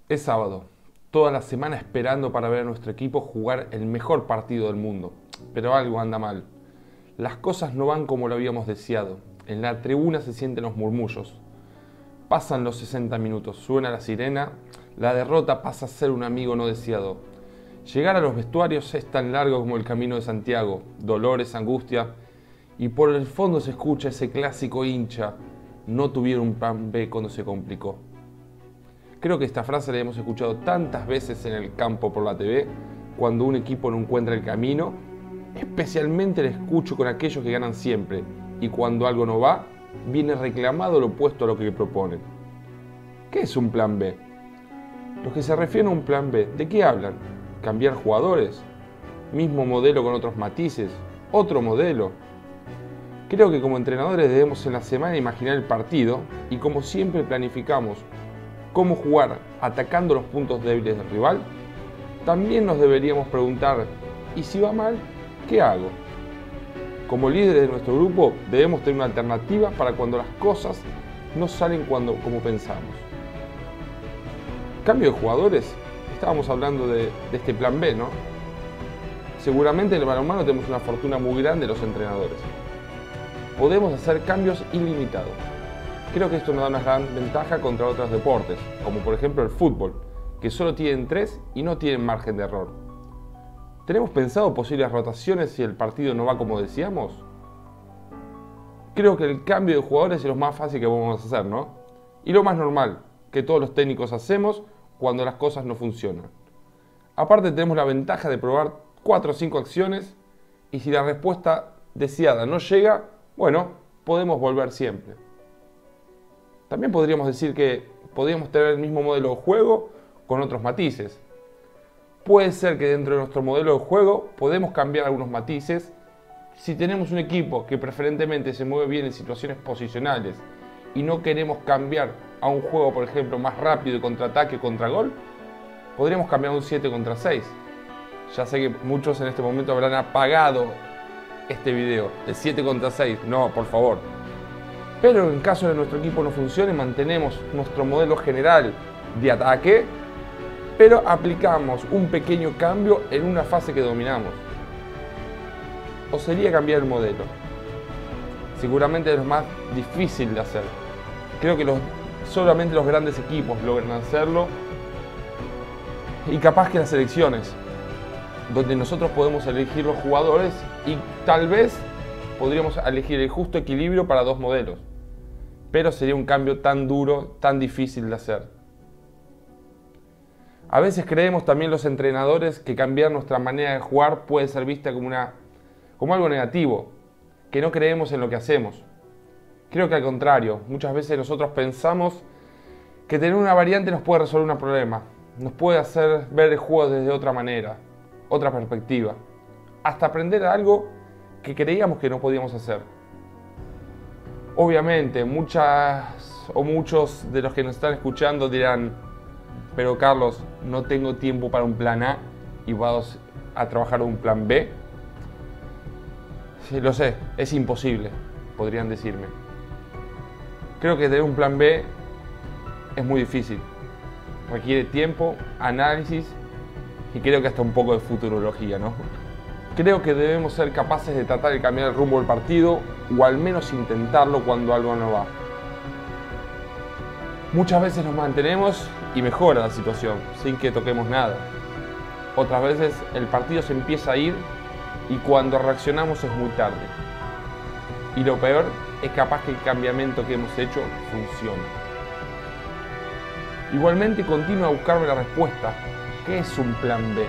Es sábado, toda la semana esperando para ver a nuestro equipo jugar el mejor partido del mundo. Pero algo anda mal. Las cosas no van como lo habíamos deseado. En la tribuna se sienten los murmullos. Pasan los 60 minutos, suena la sirena, la derrota pasa a ser un amigo no deseado. Llegar a los vestuarios es tan largo como el camino de Santiago, dolores, angustia, y por el fondo se escucha ese clásico hincha: no tuvieron un plan B cuando se complicó. Creo que esta frase la hemos escuchado tantas veces en el campo por la TV, cuando un equipo no encuentra el camino. Especialmente la escucho con aquellos que ganan siempre, y cuando algo no va, viene reclamado lo opuesto a lo que proponen. ¿Qué es un plan B? Los que se refieren a un plan B, ¿de qué hablan? ¿Cambiar jugadores? ¿Mismo modelo con otros matices? ¿Otro modelo? Creo que como entrenadores debemos en la semana imaginar el partido y, como siempre, planificamos cómo jugar atacando los puntos débiles del rival. También nos deberíamos preguntar: ¿y si va mal? ¿Qué hago? Como líderes de nuestro grupo debemos tener una alternativa para cuando las cosas no salen como pensamos. ¿Cambio de jugadores? Estábamos hablando de este plan B, ¿no? Seguramente en el balonmano tenemos una fortuna muy grande los entrenadores. Podemos hacer cambios ilimitados. Creo que esto nos da una gran ventaja contra otros deportes, como por ejemplo el fútbol, que solo tienen 3 y no tienen margen de error. ¿Tenemos pensado posibles rotaciones si el partido no va como decíamos? Creo que el cambio de jugadores es lo más fácil que podemos hacer, ¿no? Y lo más normal, que todos los técnicos hacemos cuando las cosas no funcionan. Aparte tenemos la ventaja de probar 4 o 5 acciones, y si la respuesta deseada no llega, bueno, podemos volver siempre. También podríamos decir que podríamos tener el mismo modelo de juego con otros matices. Puede ser que dentro de nuestro modelo de juego podemos cambiar algunos matices. Si tenemos un equipo que preferentemente se mueve bien en situaciones posicionales y no queremos cambiar a un juego, por ejemplo, más rápido de contraataque o contragol, podríamos cambiar a un 7 contra 6. Ya sé que muchos en este momento habrán apagado este video de 7 contra 6. No, por favor. Pero en caso de nuestro equipo no funcione, mantenemos nuestro modelo general de ataque, pero aplicamos un pequeño cambio en una fase que dominamos. ¿O sería cambiar el modelo? Seguramente es lo más difícil de hacer. Creo que solamente los grandes equipos logran hacerlo, y capaz que las selecciones, donde nosotros podemos elegir los jugadores y tal vez podríamos elegir el justo equilibrio para 2 modelos. Pero sería un cambio tan duro, tan difícil de hacer. A veces creemos también los entrenadores que cambiar nuestra manera de jugar puede ser vista como algo negativo, que no creemos en lo que hacemos. Creo que al contrario, muchas veces nosotros pensamos que tener una variante nos puede resolver un problema, nos puede hacer ver el juego desde otra manera, otra perspectiva, hasta aprender algo que creíamos que no podíamos hacer. Obviamente, muchos de los que nos están escuchando dirán: pero Carlos, no tengo tiempo para un plan A y vamos a trabajar un plan B. Sí, lo sé, es imposible, podrían decirme. Creo que tener un plan B es muy difícil. Requiere tiempo, análisis y creo que hasta un poco de futurología, ¿no? Creo que debemos ser capaces de tratar de cambiar el rumbo del partido, o al menos intentarlo cuando algo no va. Muchas veces nos mantenemos y mejora la situación, sin que toquemos nada. Otras veces el partido se empieza a ir y cuando reaccionamos es muy tarde. Y lo peor es capaz que el cambiamiento que hemos hecho funcione. Igualmente continúo a buscarme la respuesta. ¿Qué es un plan B?